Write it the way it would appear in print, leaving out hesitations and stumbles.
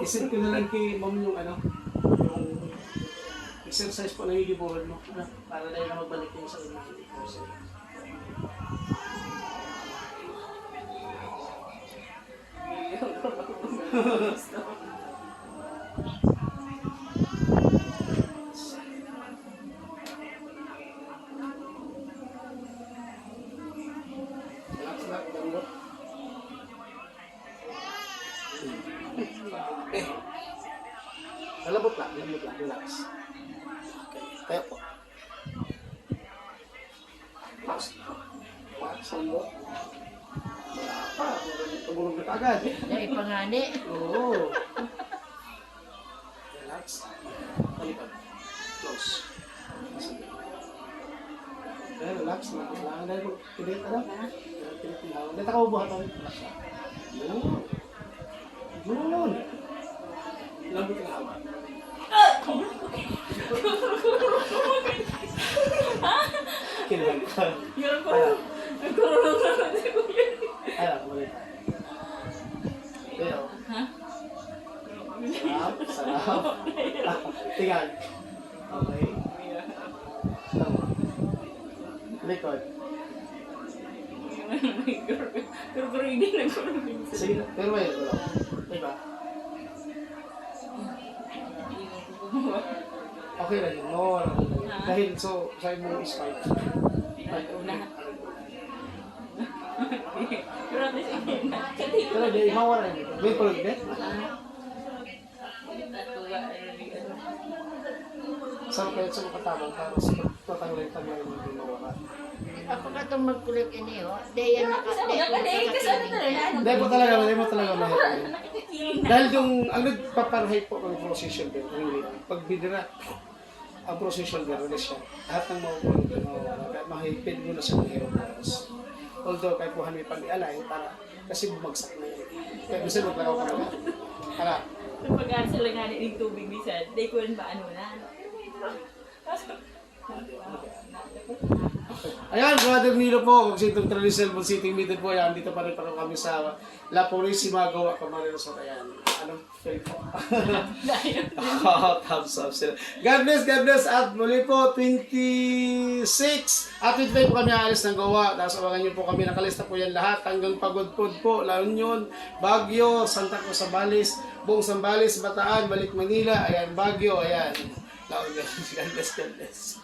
Isip ko na lang kay ma'am yung yung exercise po na higibuhan mo. Para dahil na magbalik yung sa inyo. Malabot lang, relax. Okay, kaya po. Relax. Relax, mo. Wala pa, tumulog na agad. Ay, pangani. Oo. Relax. Balikan. Close. Okay, relax. Kailangan dahil kung pilit, Dito ka ubuhat ako. Yun. Yun. Lambot ka hawa. Kinahan ka. Nagkurulong naman si Kuya. Ayan, mali tayo. Pero, sarap. Tingnan. Okay. Likod. Pero hindi nagkurulong. Sige, pero may wala. Diba? Okay lang yun. No, dahil so, sa mo is fight. Pero at least hindi na. Pero di, mawala yun. May pulog din? Saan kayo sa makatabang para sa tatanggalay-tanggalay mo yung mawala? Ako ka itong magkulit ini, oh. Di yan Dahil mo talaga mahirap. Dahil yung, ang nagpaparahay po ng procession din, pag binira, ang procession din, release siya. Lahat ng mawala, kaya mahipid mo na sa mahirap oras. Although, kahit buhan may pag-ialay, para, kasi bumagsak na yun. Kaya gusto maglakaw ka naman. Para, Pag-asa lang nga ng tubig bisan, di ko rin ba ano na. ayan, Brother Nilo po, kung sitong traditional sitting meeting po, yan, dito pa rin kami sa La Purísima, Gawa, Camarines, at ayan. Anong feel po? Thumbs up sila. God bless, at muli po, 26, at 25 po kami aalis ng Gawa, tapos awangan niyo po kami, nakalista po yan lahat, hanggang Pagod po, La Union, Baguio, Santa Cruz, Zambales, buong Zambales, Bataan, Balik Manila, ayan, Baguio, ayan. La Union, God bless.